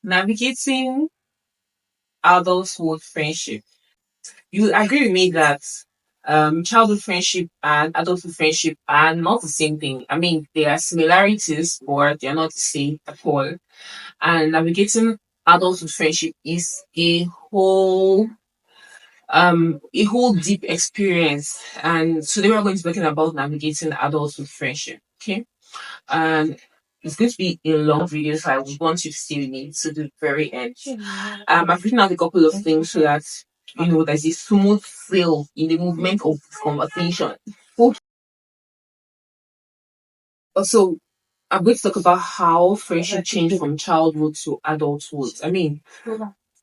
Navigating adulthood friendship. You agree with me that childhood friendship and adulthood friendship are not the same thing. I mean, there are similarities, but they're not the same at all. And navigating adulthood friendship is a whole deep experience. And today we're going to be talking about navigating adulthood friendship. Okay. And it's going to be a long video, so I would want you to stay with me to the very end. I've written out a couple of things so that there's a smooth flow in the movement of this conversation. Also, I'm going to talk about how friendship changed from childhood to adulthood. I mean,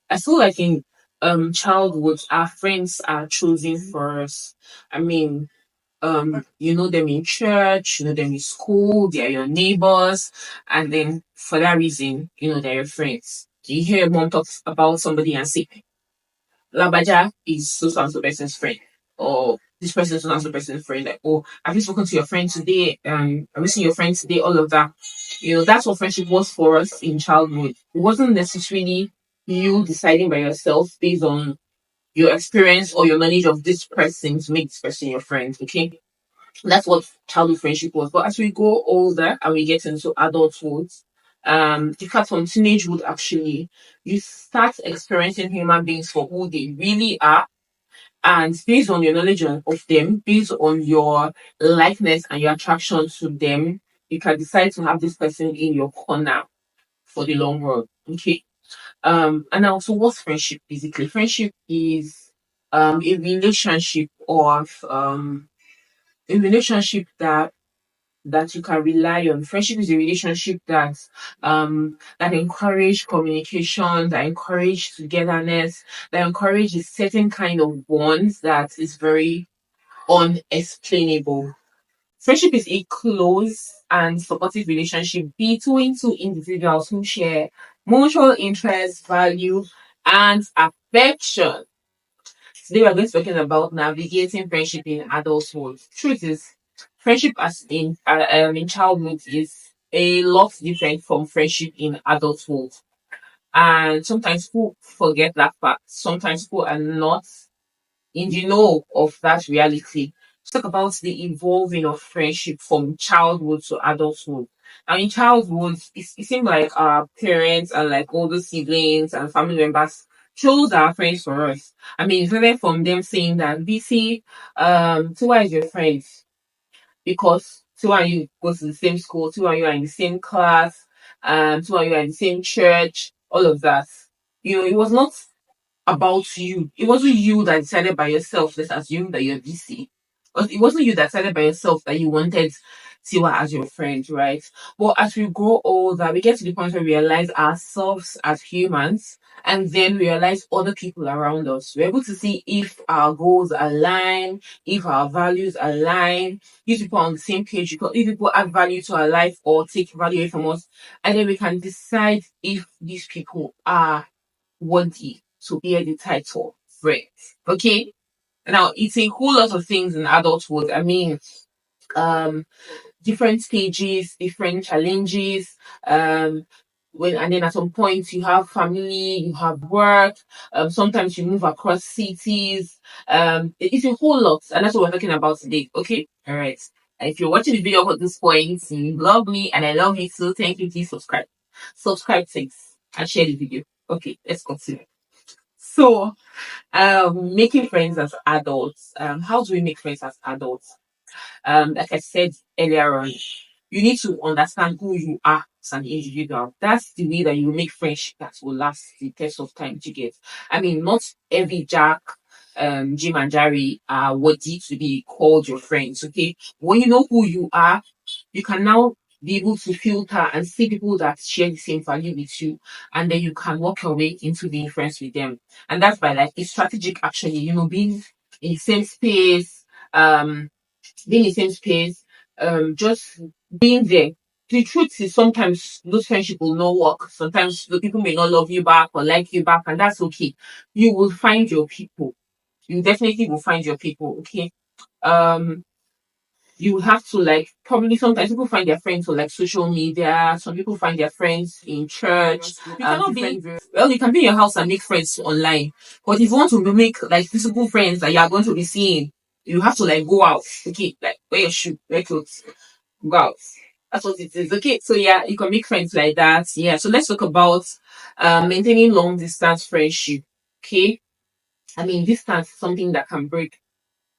I feel like in childhood, our friends are chosen for us. I mean, you know them in church, you know them in school, they are your neighbors, and then for that reason, they're your friends. You hear mom talk about somebody and say, Labaja is so and so person's friend, or this person is so and so person's friend. Like, oh, have you spoken to your friend today? Have you seen your friend today? All of that. That's what friendship was for us in childhood. It wasn't necessarily you deciding by yourself based on your experience or your knowledge of this person to make this person your friend. Okay, that's what childhood friendship was. But as we grow older and we get into adulthood, in fact, from teenagehood, actually, you start experiencing human beings for who they really are. And based on your knowledge of them, based on your likeness and your attraction to them, you can decide to have this person in your corner for the long run. Okay. And also, what's friendship basically? Friendship is a relationship of a relationship that you can rely on. Friendship is a relationship that encourage communication, that encourage togetherness, that encourage a certain kind of bonds that is very unexplainable. Friendship is a close and supportive relationship between two individuals who share mutual interests, value, and affection. Today we're going to be talking about navigating friendship in adulthood. Truth is, friendship as in childhood is a lot different from friendship in adulthood, and sometimes people forget that fact. Sometimes people are not in the know of that reality. Let's talk about the evolving of friendship from childhood to adulthood. Now, in childhood, it seemed like our parents and like older siblings and family members chose our friends for us. I mean, it's really from them saying that, BC, Tiwa is your friend because Tiwa and you go to the same school, Tiwa and you are in the same class, Tiwa and you are in the same church, all of that. It was not about you. It wasn't you that decided by yourself. Let's assume that you're BC. But it wasn't you that decided by yourself that you wanted Tiwa as your friend, right? But as we grow older, we get to the point where we realize ourselves as humans and then realize other people around us. We're able to see if our goals align, if our values align, if people are on the same page, because if people add value to our life or take value away from us, and then we can decide if these people are worthy to bear the title friend. Okay. Now it's a whole lot of things in adulthood. I mean, um, different stages, different challenges. When and then at some point you have family, you have work. Sometimes you move across cities. It's a whole lot, and that's what we're talking about today. Okay. All right. And if you're watching the video at this point, you love me and I love you too. Thank you. Please subscribe. Subscribe, thanks, and share the video. Okay, let's continue. So, making friends as adults. How do we make friends as adults? Like I said earlier on, you need to understand who you are as an individual. That's the way that you make friendship that will last the test of time to get. I mean, not every Jack, Jim and Jerry are worthy to be called your friends, okay? When you know who you are, you can now be able to filter and see people that share the same value with you, and then you can work your way into being friends with them. And that's by like a strategic actually, being in the same space, being in the same space, just being there. The truth is sometimes those friendships will not work. Sometimes the people may not love you back or like you back, and that's okay. You will find your people. You definitely will find your people, okay? Um you have to like probably sometimes people find their friends on like social media. Some people find their friends in church. You cannot be well. You can be in your house and make friends online, but if you want to make like physical friends that you are going to be seeing, you have to like go out. Okay, like wear your shoe, wear clothes, go out. That's what it is. Okay, so yeah, you can make friends like that. Yeah, so let's talk about maintaining long distance friendship. Okay, I mean distance is something that can break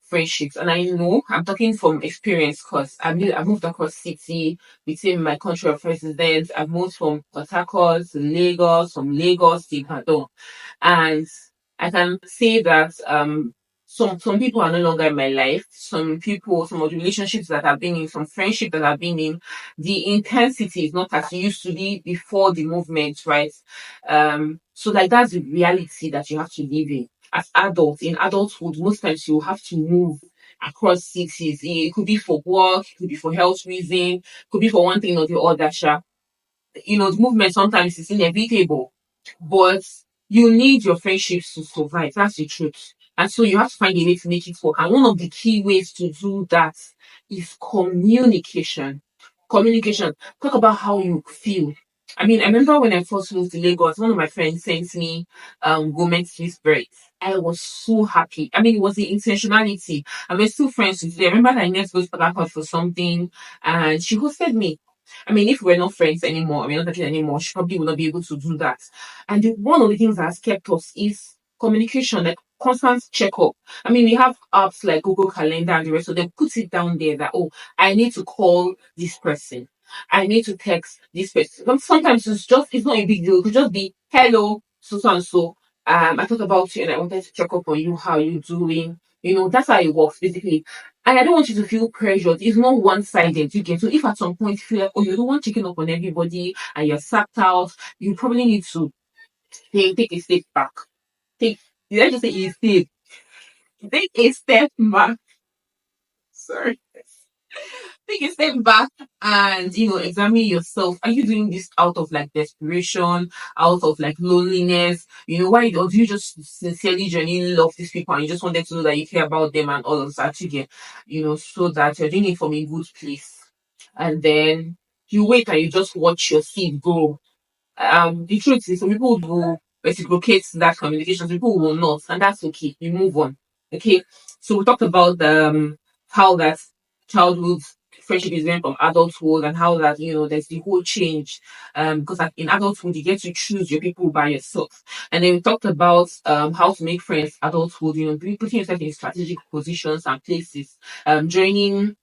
friendships. And I know I'm talking from experience because I moved across city within my country of residence. I've moved from Port Harcourt to Lagos, from Lagos to Ibadan. And I can say that some people are no longer in my life. Some people, some of the relationships that I've been in, some friendship that I've been in, the intensity is not as it used to be before the movement, right? So like that's the reality that you have to live in as adults. In adulthood, most times you have to move across cities. It could be for work, it could be for health reason, it could be for one thing or the other. Sha. You know, the movement sometimes is inevitable, but you need your friendships to survive. That's the truth. And so you have to find a way to make it work. And one of the key ways to do that is communication. Communication. Talk about how you feel. I mean, I remember when I first moved to Lagos, one of my friends sent me Women's Spirit. I was so happy. I mean, it was the intentionality. And we're still friends today. I remember that I next go to Port for something and she hosted me. I mean, if we're not friends anymore, we're not talking anymore, she probably will not be able to do that. And one of the things that has kept us is communication, like constant checkup. I mean, we have apps like Google Calendar and the rest, so they put it down there that, oh, I need to call this person. I need to text this person. Sometimes it's not a big deal. It could just be, hello, so and so. I thought about you and I wanted to check up on you, how you doing. You know, that's how it works basically. And I don't want you to feel pressured. It's not one-sided, you get. So if at some point you feel like, oh, you're the one checking up on everybody and you're sacked out, you probably need to take a step back. Take, let's just say a step. Take a step back. Sorry. Take a step back and, you know, examine yourself. Are you doing this out of like desperation, out of like loneliness? You know, why, or do you just sincerely, genuinely love these people and you just wanted to know that you care about them and all of that? You get, you know, so that you're doing it from a good place. And then you wait and you just watch your seed grow. The truth is some people will reciprocate that communication, some people will not, and that's okay. We move on. Okay. So we talked about how that childhood friendship is different from adulthood and how that, you know, there's the whole change. Because like, in adulthood you get to choose your people by yourself. And then we talked about how to make friends adulthood, you know, putting yourself in strategic positions and places, joining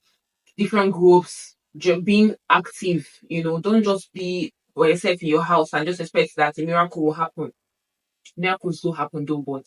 different groups, being active, you know, don't just be by yourself in your house and just expect that a miracle will happen. Miracles do happen though, but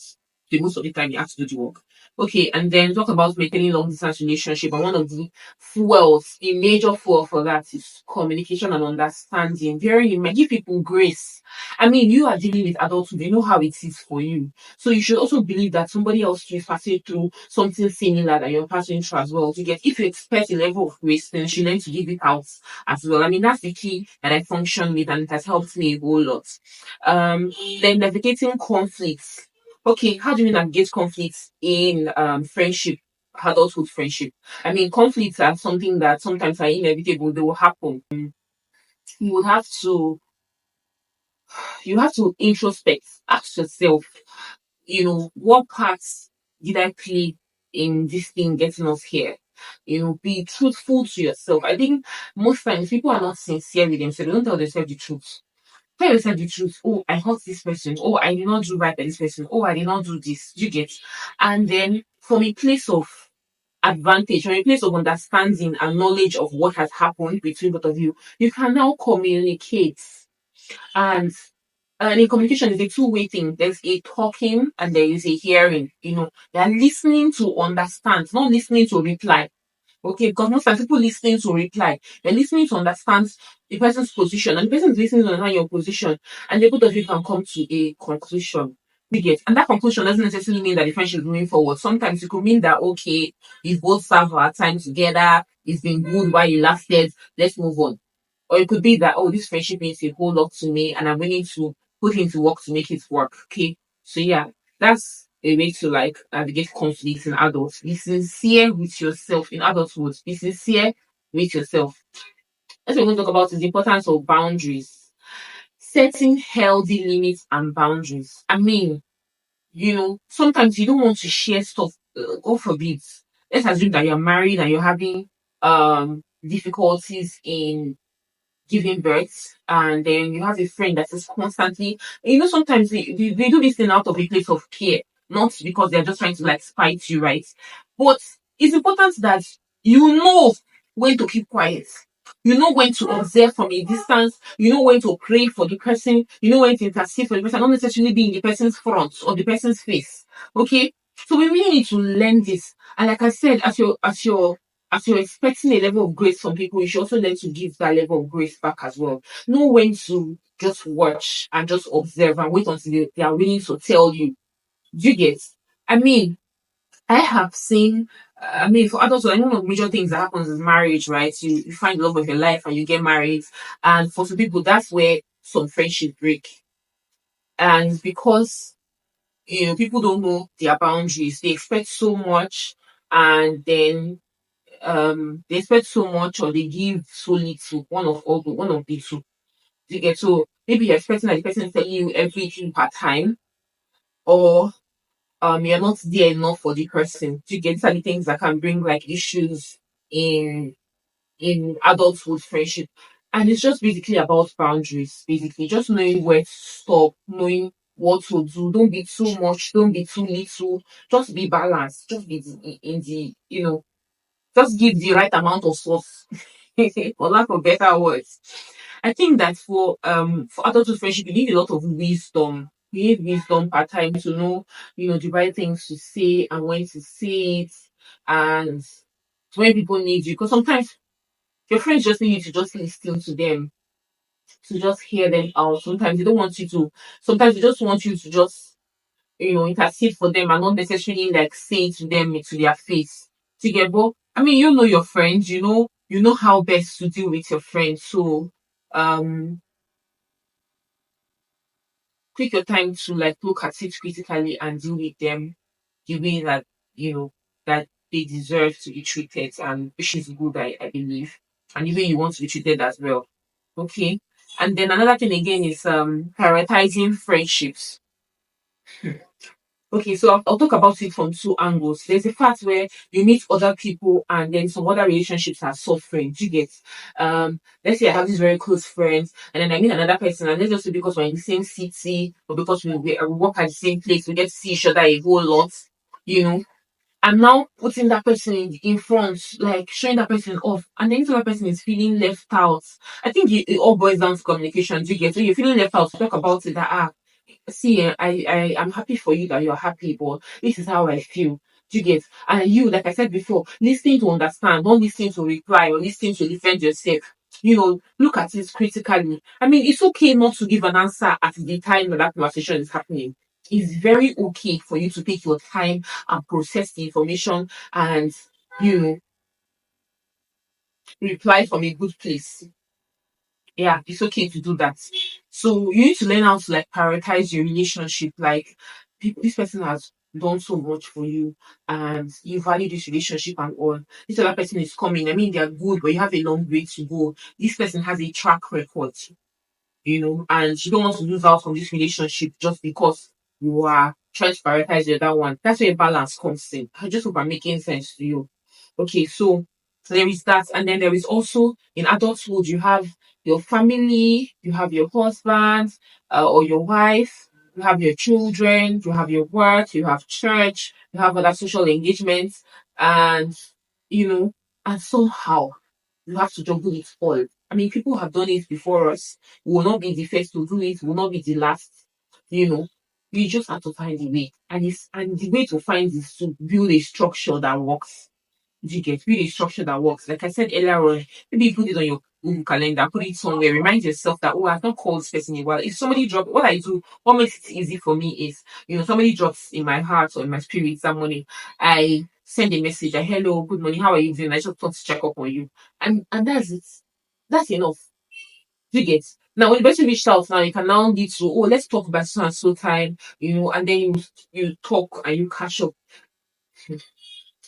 the most of the time you have to do the work. Okay, and then talk about maintaining long distance relationship. And one of the fuels, the major fuel for that is communication and understanding. Bearing in mind, give people grace. I mean, you are dealing with adulthood, they know how it is for you. So you should also believe that somebody else is passing through something similar that you're passing through as well. To get if you expect a level of grace, then you learn to give it out as well. I mean, that's the key that I function with and it has helped me a whole lot. Then navigating conflicts. Okay, how do you navigate conflicts in friendship, adulthood friendship? I mean, conflicts are something that sometimes are inevitable. They will happen. You would have to introspect, ask yourself, you know, what parts did I play in this thing getting us here? You know, be truthful to yourself. I think most times people are not sincere with themselves. They don't tell themselves the truth. Tell yourself the truth. Oh, I hurt this person. Oh, I did not do right by this person. Oh, I did not do this. You get. And then from a place of advantage, from a place of understanding and knowledge of what has happened between both of you, you can now communicate. And in communication is a two-way thing. There's a talking and there is a hearing. You know, they're listening to understand, not listening to reply. Okay, because most times people listening to reply, they're listening to understand the person's position, and the person is listening to understand your position, and the both of you can come to a conclusion. You get, and that conclusion doesn't necessarily mean that the friendship is moving forward. Sometimes it could mean that okay, we've both served our time together, it's been good while you lasted, let's move on. Or it could be that oh, this friendship means a whole lot to me, and I'm willing to put into work to make it work. Okay, so yeah, that's a way to like navigate conflicts in adults. Be sincere with yourself in adulthood. Be sincere with yourself. What we're going to talk about is the importance of boundaries. Setting healthy limits and boundaries. I mean, sometimes you don't want to share stuff. God forbid. Let's assume that you're married and you're having difficulties in giving birth, and then you have a friend that is constantly, sometimes they do this thing out of a place of care, not because they're just trying to like spite you, right? But it's important that you know when to keep quiet. You know when to observe from a distance. You know when to pray for the person. You know when to intercede for the person, not necessarily be in the person's front or the person's face. Okay, so we really need to learn this. And like I said, as you're expecting a level of grace from people, you should also learn to give that level of grace back as well. Know when to just watch and just observe and wait until they are willing to tell you. Do you get? I mean, I have seen, for adults, I know one of the major things that happens is marriage, right? You find the love of your life and you get married. And for some people, that's where some friendships break. And because, people don't know their boundaries, they expect so much, and then they expect so much or they give so little, one of the two. You get, so maybe you're expecting that the person is telling you everything part time, or you're not there enough for the person. You get, these are the things that can bring like issues in adulthood friendship. And it's just basically about boundaries, basically. Just knowing where to stop, knowing what to do. Don't be too much, don't be too little. Just be balanced. Just be in the, just give the right amount of sauce, for lack of better words. I think that for adulthood friendship, you need a lot of wisdom. You need wisdom part time to know, the right things to say and when to say it, and when people need you. Because sometimes your friends just need you to just listen to them, to just hear them out. Sometimes they don't want you to. Sometimes they just want you to just intercede for them and not necessarily like say it to them to their face. Together, I mean, you know your friends, you know how best to deal with your friends. So, um, take your time to like look at it critically and deal with them the way that that they deserve to be treated, and which is good, I believe, and the way you want to be treated as well. Okay, and then another thing again is prioritizing friendships. Okay, so I'll talk about it from two angles. There's a part where you meet other people and then some other relationships are suffering. Do you get? Let's say I have these very close friends and then I meet another person, and let's just say because we're in the same city or because we work at the same place, we get to see each other a whole lot, you know. I'm now putting that person in front, like showing that person off, and then the other person is feeling left out. I think it all boils down to communication. Do you get? So you're feeling left out, talk about it that see, I'm happy for you that you're happy, but this is how I feel. Do you get? And you, like I said before, listening to understand, don't listen to reply or listening to defend yourself. Look at it critically. I mean, it's okay not to give an answer at the time that conversation is happening. It's very okay for you to take your time and process the information and, you know, reply from a good place. Yeah, it's okay to do that. So you need to learn how to like prioritize your relationship. Like this person has done so much for you and you value this relationship and all. This other person is coming. I mean, they're good, but you have a long way to go. This person has a track record, and you don't want to lose out on this relationship just because you are trying to prioritize the other one. That's where balance comes in. I just hope I'm making sense to you. Okay, so there is that, and then there is also in adulthood you have your family, you have your husband or your wife, you have your children, you have your work, you have church, you have other social engagements, and you know, and somehow you have to juggle it all. I mean, people have done it before us. We will not be the first to do it. We will not be the last. You know, you just have to find a way, and the way to find is to build a structure that works. Do you get really structure that works? Like I said earlier on, maybe you put it on your Google calendar, put it somewhere, remind yourself that, oh, I've not called this person in a while. If somebody drop what I do, what makes it easy for me is, somebody drops in my heart or in my spirit that morning, I send a message, hello, good morning, how are you doing? I just want to check up on you. And that's it. That's enough. Do you get? Now, when the person reached out, now you can now need to, oh, let's talk about so and so time, and then you talk and you catch up.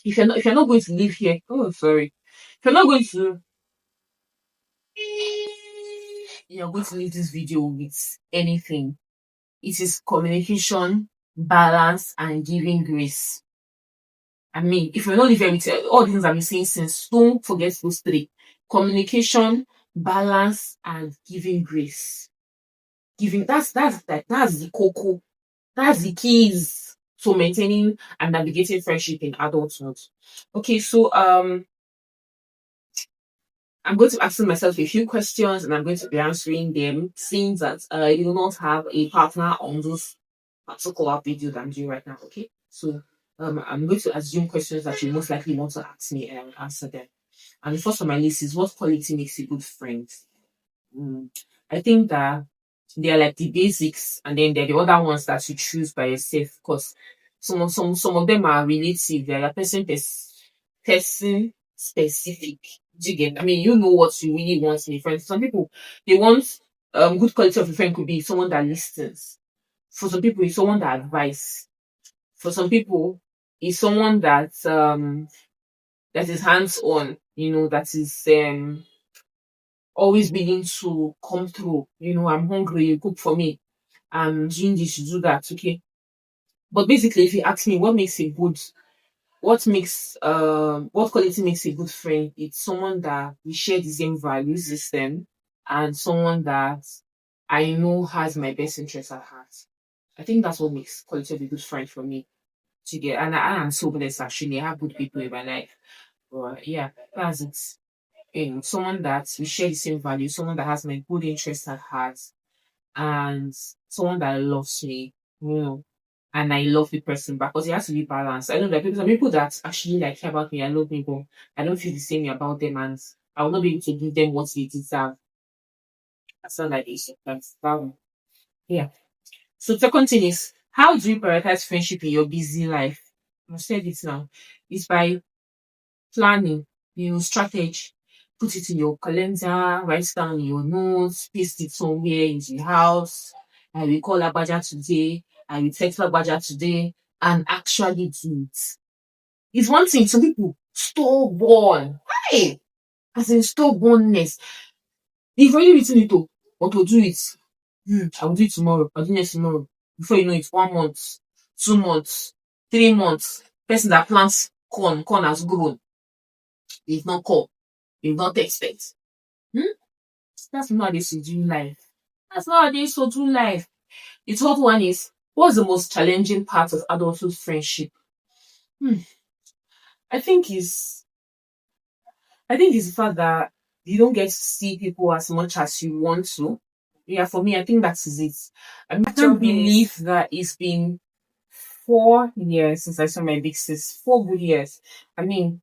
If you're not going to live here, oh sorry, if you're not going to you're going to leave this video with anything, it is communication, balance, and giving grace. I mean, if you're not living with all the things I've been saying since, don't forget those three: communication, balance, and giving grace. Giving that's the cocoa, that's the keys to maintaining and navigating friendship in adulthood. Okay, so I'm going to ask myself a few questions and I'm going to be answering them, seeing that I do not have a partner on this particular video that I'm doing right now. Okay, so I'm going to assume questions that you most likely want to ask me and I will answer them. And the first on my list is, what quality makes a good friend? Mm, I think that they're like the basics, and then they're the other ones that you choose by yourself. Because some of them are relative. They're like person specific. Do you get? I mean, you know what you really want in a friend. Some people, they want good quality of a friend could be someone that listens. For some people, it's someone that advises. For some people, it's someone that is hands on. That is always willing to come through. I'm hungry, you cook for me. I'm doing this, you do that, okay? But basically, if you ask me what quality makes a good friend, it's someone that we share the same value system and someone that I know has my best interest at heart. I think that's what makes quality of a good friend for me. To get and I am so blessed actually. I have good people in my life. But yeah, that's it. Someone that we share the same value, someone that has my good interest at heart, and someone that loves me, and I love the person back, because it has to be balanced. I know that some people that actually like care about me, I love me, but I don't feel the same way about them, and I will not be able to give them what they deserve. That's not like this. That's yeah. So second thing is, how do you prioritize friendship in your busy life? I've said it now. It's by planning, strategy. Put it in your calendar, write down in your notes, paste it somewhere in the house. I will call Abaja today, I will text Abaja today, and actually do it. It's one thing, some people stubborn. Hey! As in stubbornness. If you've already written it, want to do it. I will do it tomorrow. I'll do it tomorrow. Before you know it, 1 month, 2 months, 3 months. Person that plants corn has grown. They've not called. They've not texted. Hmm? That's not how they should do life. That's not how they should do life. The third one is, what's the most challenging part of adulthood friendship? Hmm. I think is I think it's the fact that you don't get to see people as much as you want to. Yeah, for me, I think that is it. I mean, I can't believe that it's been 4 years since I saw my big sis. 4 good years. I mean,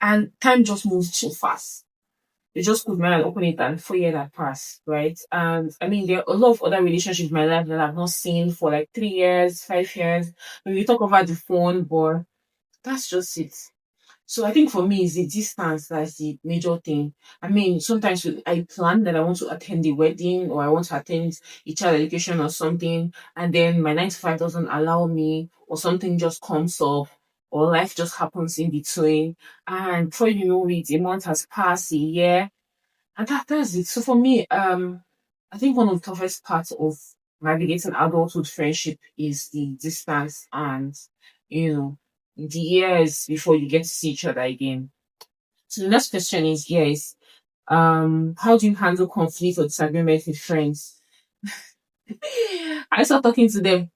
and time just moves too fast. You just put my hand, open it, and 4 years had passed, right? And I mean, there are a lot of other relationships in my life that I've not seen for like 3 years, 5 years. Maybe we talk over the phone, but that's just it. So I think for me, it's the distance that's the major thing. I mean, sometimes I plan that I want to attend the wedding or I want to attend a child education or something, and then my 9 to 5 doesn't allow me, or something just comes up, or life just happens in between. And before you know it, a month has passed, a year, and that's it. So for me, I think one of the toughest parts of navigating adulthood friendship is the distance and you know the years before you get to see each other again. So the next question is, yes, how do you handle conflict or disagreement with friends? I start talking to them.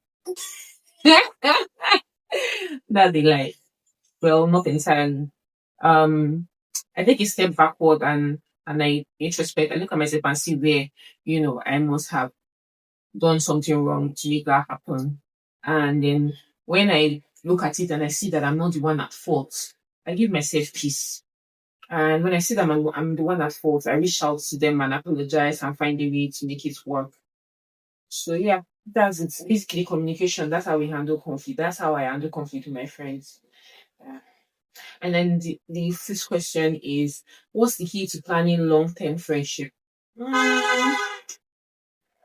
That they like. Well, not entirely. Um, I take a step backward and I introspect. I look at myself and see where I must have done something wrong to make that happen. And then when I look at it and I see that I'm not the one at fault, I give myself peace. And when I see that I'm the one at fault, I reach out to them and apologize and find a way to make it work. So yeah, that's it. Basically communication. That's how we handle conflict. That's how I handle conflict with my friends. Yeah. And then the fifth question is, what's the key to planning long term friendship? Mm,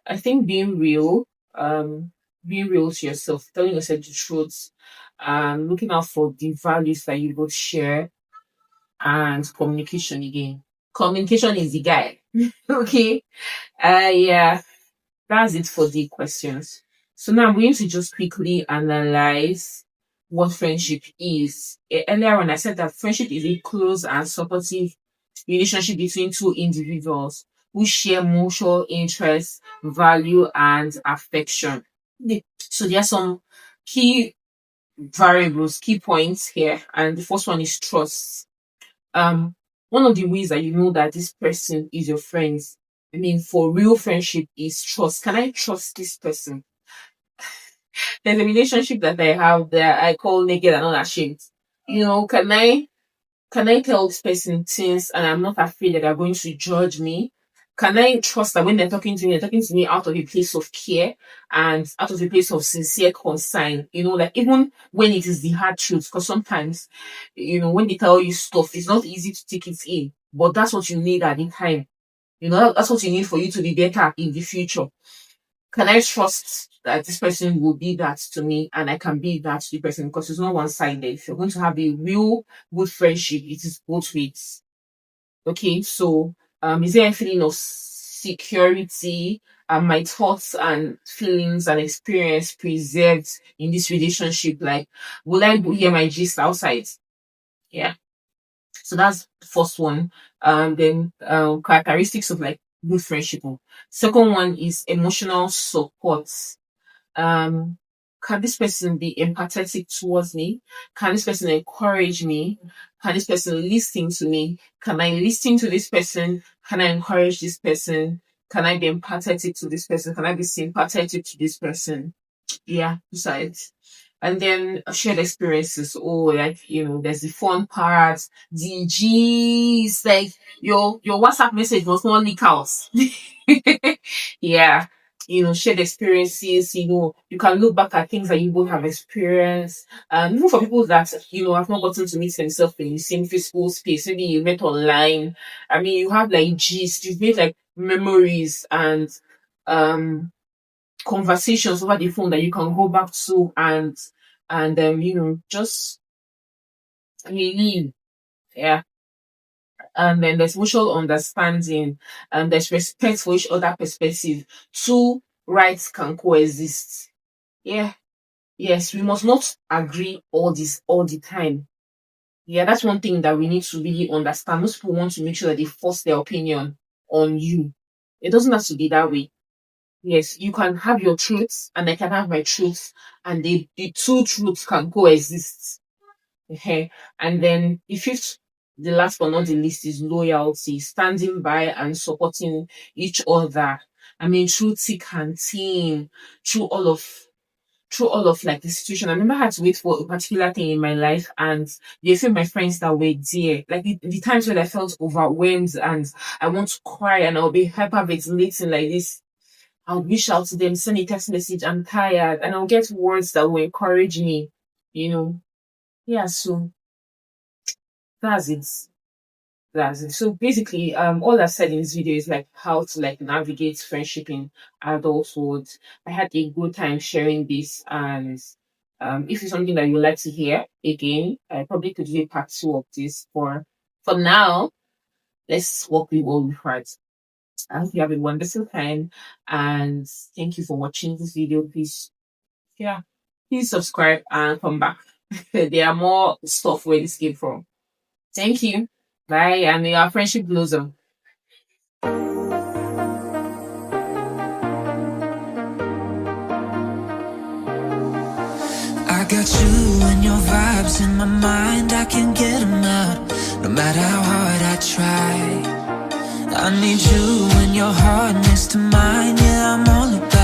I think being real to yourself, telling yourself the truth, looking out for the values that you both share, and communication again. Communication is the guy. Okay. Yeah, that's it for the questions. So now I'm going to just quickly analyze what friendship is. Earlier on, I said that friendship is a close and supportive relationship between two individuals who share mutual interests, value, and affection. So there are some key variables, key points here, and the first one is trust. um One of the ways that you know that this person is your friend, I mean, for real friendship, is trust. Can I trust this person? There's a relationship that I have that I call naked and unashamed. Can I tell this person things and I'm not afraid that they're going to judge me? Can I trust that when they're talking to me out of a place of care and out of a place of sincere concern? Like, even when it is the hard truth, because sometimes, when they tell you stuff, it's not easy to take it in, but that's what you need at the time. That's what you need for you to be better in the future. Can I trust that this person will be that to me and I can be that to the person? Because it's not one sided. If you're going to have a real good friendship, it is both ways. Okay, so is there a feeling of security? My thoughts and feelings and experience preserved in this relationship? Like, will I go hear my gist outside? Yeah. So that's the first one. Then characteristics of like good friendship. Second one is emotional support. um can this person be empathetic towards me? Can this person encourage me? Can this person listen to me? Can I listen to this person? Can I encourage this person? Can I be empathetic to this person? Can I be sympathetic to this person? Yeah, besides. And then shared experiences. Oh, like, there's the fun part, the G's, like your WhatsApp message was not leak out. Yeah. Shared experiences, you can look back at things that you both have experienced. Even for people that, have not gotten to meet themselves in the same physical space, maybe you met online. I mean, you have like gist, you've made like memories and um conversations over the phone that you can go back to and just relieve. Yeah. And then there's mutual understanding and there's respect for each other perspective. Two rights can coexist. Yeah. Yes, we must not agree all this all the time. Yeah, that's one thing that we need to really understand. Most people want to make sure that they force their opinion on you. It doesn't have to be that way. Yes, you can have your truths and I can have my truths, and the two truths can coexist. Okay. And then the last but not the least, is loyalty, standing by and supporting each other. I mean, through thick and thin, through all of through all of like the situation. I remember I had to wait for a particular thing in my life, and there are few of my friends that were there. Like the times when I felt overwhelmed and I want to cry and I'll be hyperventilating like this, I'll reach out to them, send a text message, I'm tired, and I'll get words that will encourage me, you know. Yeah, so that's it. That's it. So basically, all I said in this video is like how to like navigate friendship in adulthood. I had a good time sharing this, and if it's something that you like to hear again, I probably could do a part two of this. For now, let's work with what we've heard. I hope you have a wonderful time, and thank you for watching this video. Yeah, please subscribe and come back. There are more stuff where this came from. Thank you. Bye, and may our friendship blossom. I got you and your vibes in my mind, I can't get them out, no matter how hard I try. I need you and your heart next to mine, yeah, I'm all about